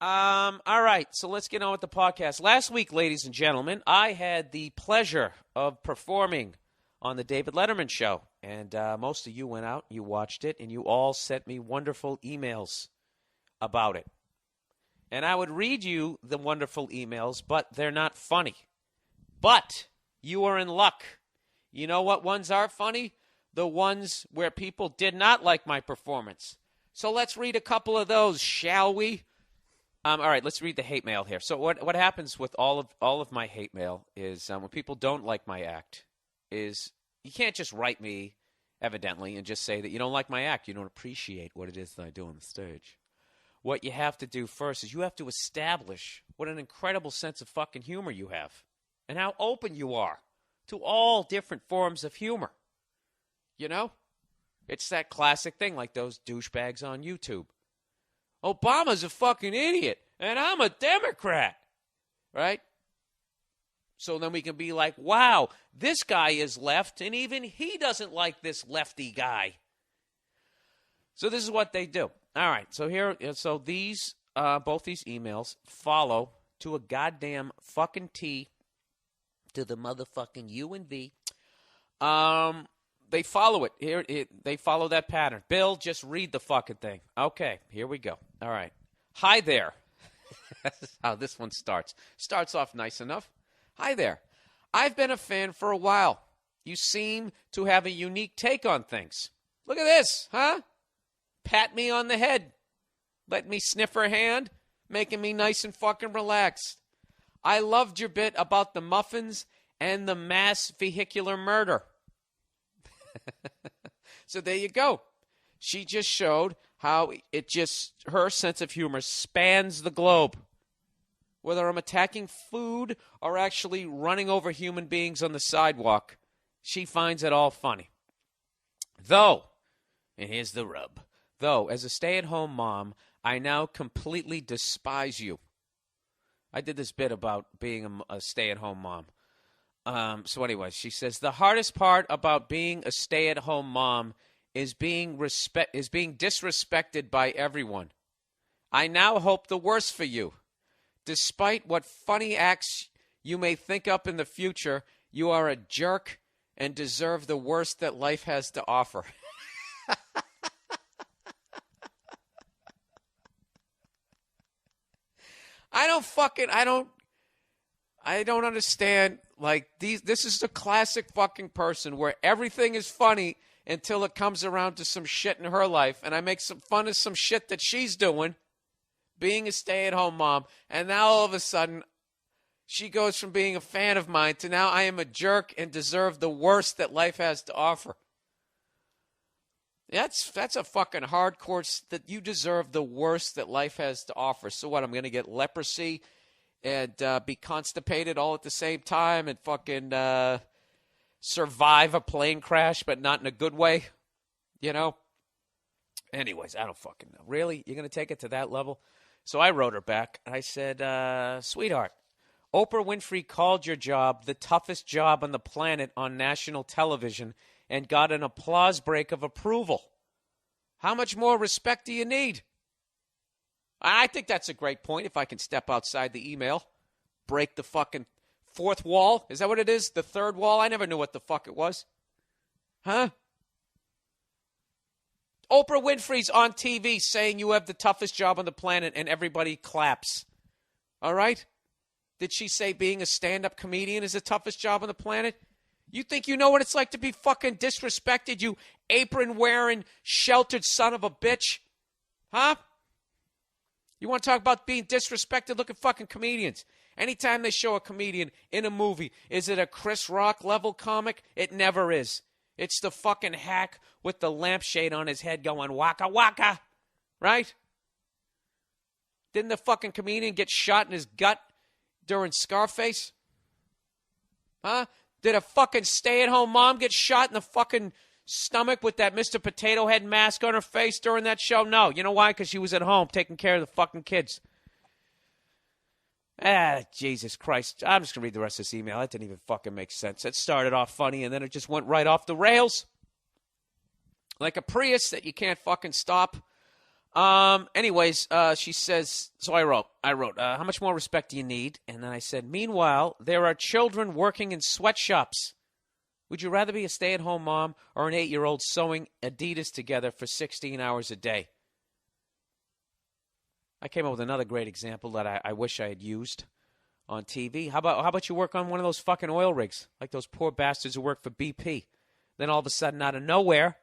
All right, so let's get on with the podcast. Last week, ladies and gentlemen, I had the pleasure of performing on the David Letterman show, and most of you went out, you watched it, and you all sent me wonderful emails about it. And I would read you the wonderful emails, but they're not funny. But you are in luck. You know what ones are funny? The ones where people did not like my performance. So let's read a couple of those, shall we? All right, let's read the hate mail here. So what happens with all of my hate mail is when people don't like my act is you can't just write me, evidently, and just say that you don't like my act. You don't appreciate what it is that I do on the stage. What you have to do first is you have to establish what an incredible sense of fucking humor you have and how open you are to all different forms of humor. You know? It's that classic thing like those douchebags on YouTube. Obama's a fucking idiot, and I'm a Democrat, right? So then we can be like, wow, this guy is left, and even he doesn't like this lefty guy. So this is what they do. All right, so these, both these emails follow to a goddamn fucking T to the motherfucking U and V. They follow it. They follow that pattern. Bill, just read the fucking thing. Okay, here we go. All right. Hi there. That's how this one starts. Starts off nice enough. Hi there. I've been a fan for a while. You seem to have a unique take on things. Look at this, huh? Pat me on the head. Let me sniff her hand, making me nice and fucking relaxed. I loved your bit about the muffins and the mass vehicular murder. So there you go. She just showed how her sense of humor spans the globe. Whether I'm attacking food or actually running over human beings on the sidewalk, she finds it all funny. Though, and here's the rub, though, as a stay-at-home mom, I now completely despise you. I did this bit about being a stay-at-home mom. So anyway, she says, the hardest part about being a stay-at-home mom is being disrespected by everyone. I now hope the worst for you. Despite what funny acts you may think up in the future, you are a jerk and deserve the worst that life has to offer. I don't understand. Like, this is the classic fucking person where everything is funny until it comes around to some shit in her life, and I make some fun of some shit that she's doing, being a stay-at-home mom, and now all of a sudden she goes from being a fan of mine to now I am a jerk and deserve the worst that life has to offer. That's a fucking hardcore, that you deserve the worst that life has to offer. So what, I'm going to get leprosy and be constipated all at the same time and fucking survive a plane crash, but not in a good way, you know? Anyways, I don't fucking know. Really? You're going to take it to that level? So I wrote her back. I said, sweetheart, Oprah Winfrey called your job the toughest job on the planet on national television and got an applause break of approval. How much more respect do you need? I think that's a great point. If I can step outside the email, break the fucking fourth wall. Is that what it is? The third wall? I never knew what the fuck it was. Huh? Oprah Winfrey's on TV saying you have the toughest job on the planet and everybody claps. All right? Did she say being a stand-up comedian is the toughest job on the planet? You think you know what it's like to be fucking disrespected, you apron-wearing, sheltered son of a bitch? Huh? You want to talk about being disrespected? Look at fucking comedians. Anytime they show a comedian in a movie, is it a Chris Rock level comic? It never is. It's the fucking hack with the lampshade on his head going waka waka, right? Didn't the fucking comedian get shot in his gut during Scarface? Huh? Did a fucking stay-at-home mom get shot in the fucking stomach with that Mr. Potato Head mask on her face during that show? No. You know why? Because she was at home taking care of the fucking kids. Jesus Christ. I'm just going to read the rest of this email. That didn't even fucking make sense. It started off funny, and then it just went right off the rails. Like a Prius that you can't fucking stop. Anyways, she says, so I wrote, how much more respect do you need? And then I said, meanwhile, there are children working in sweatshops. Would you rather be a stay-at-home mom or an 8-year-old sewing Adidas together for 16 hours a day? I came up with another great example that I wish I had used on TV. How about you work on one of those fucking oil rigs, like those poor bastards who work for BP? Then all of a sudden, out of nowhere,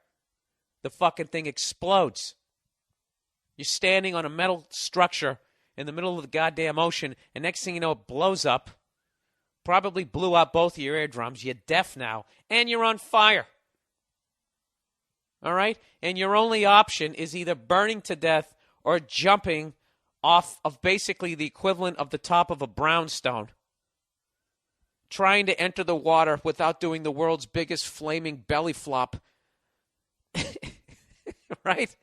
the fucking thing explodes. You're standing on a metal structure in the middle of the goddamn ocean, and next thing you know, it blows up. Probably blew out both of your eardrums. You're deaf now, and you're on fire. All right? And your only option is either burning to death or jumping off of basically the equivalent of the top of a brownstone, trying to enter the water without doing the world's biggest flaming belly flop. Right?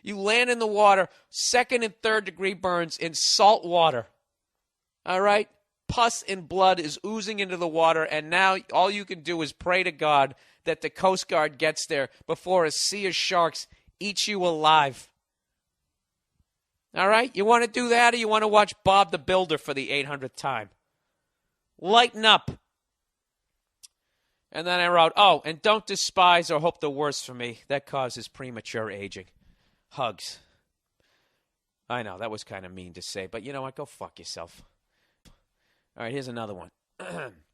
You land in the water, 2nd and 3rd degree burns in salt water. All right? Pus and blood is oozing into the water, and now all you can do is pray to God that the Coast Guard gets there before a sea of sharks eats you alive. All right? You want to do that, or you want to watch Bob the Builder for the 800th time? Lighten up. And then I wrote, oh, and don't despise or hope the worst for me. That causes premature aging. Hugs. I know, that was kind of mean to say, but you know what? Go fuck yourself. All right, here's another one.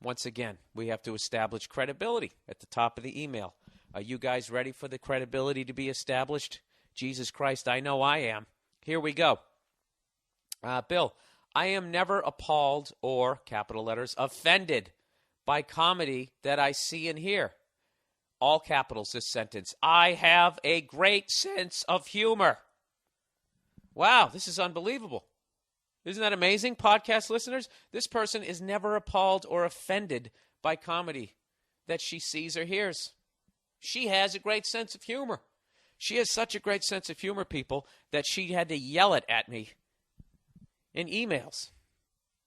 Once again, we have to establish credibility at the top of the email. Are you guys ready for the credibility to be established? Jesus Christ, I know I am. Here we go. Bill, I am never appalled or, capital letters, offended by comedy that I see and hear. All capitals, this sentence. I have a great sense of humor. Wow, this is unbelievable. Isn't that amazing, podcast listeners? This person is never appalled or offended by comedy that she sees or hears. She has a great sense of humor. She has such a great sense of humor, people, that she had to yell it at me in emails.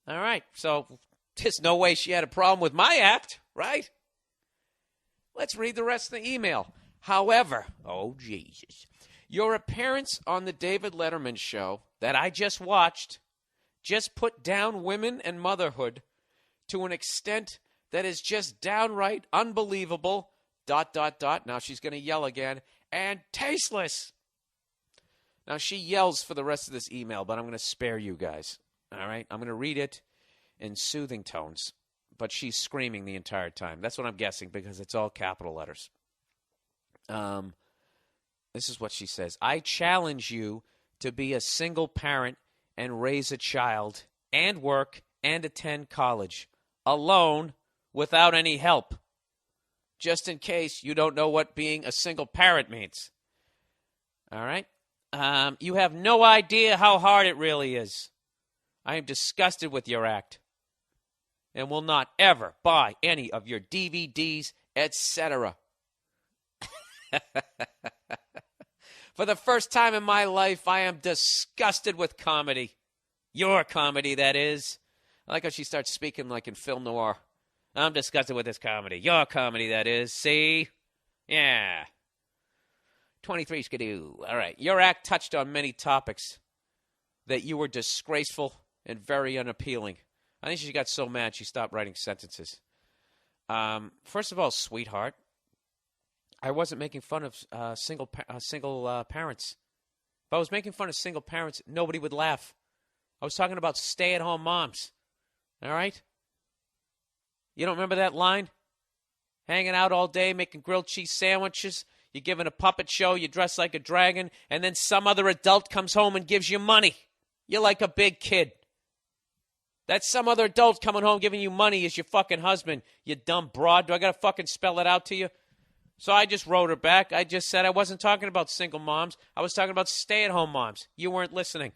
All right, so there's no way she had a problem with my act, right? Let's read the rest of the email. However, oh, Jesus, your appearance on the David Letterman show that I just watched just put down women and motherhood to an extent that is just downright unbelievable, ... Now she's going to yell again, and tasteless. Now she yells for the rest of this email, but I'm going to spare you guys. All right? I'm going to read it in soothing tones, but she's screaming the entire time. That's what I'm guessing because it's all capital letters. This is what she says. I challenge you to be a single parent and raise a child and work and attend college alone without any help. Just in case you don't know what being a single parent means. All right? You have no idea how hard it really is. I am disgusted with your act and will not ever buy any of your DVDs, etc. For the first time in my life, I am disgusted with comedy. Your comedy, that is. I like how she starts speaking like in film noir. I'm disgusted with this comedy. Your comedy, that is. See? Yeah. 23 skidoo. All right. Your act touched on many topics that you were disgraceful and very unappealing. I think she got so mad she stopped writing sentences. First of all, sweetheart, I wasn't making fun of single parents. If I was making fun of single parents, nobody would laugh. I was talking about stay-at-home moms. All right? You don't remember that line? Hanging out all day, making grilled cheese sandwiches. You're giving a puppet show. You dress like a dragon. And then some other adult comes home and gives you money. You're like a big kid. That some other adult coming home giving you money is your fucking husband, you dumb broad. Do I got to fucking spell it out to you? So I just wrote her back. I just said I wasn't talking about single moms. I was talking about stay-at-home moms. You weren't listening.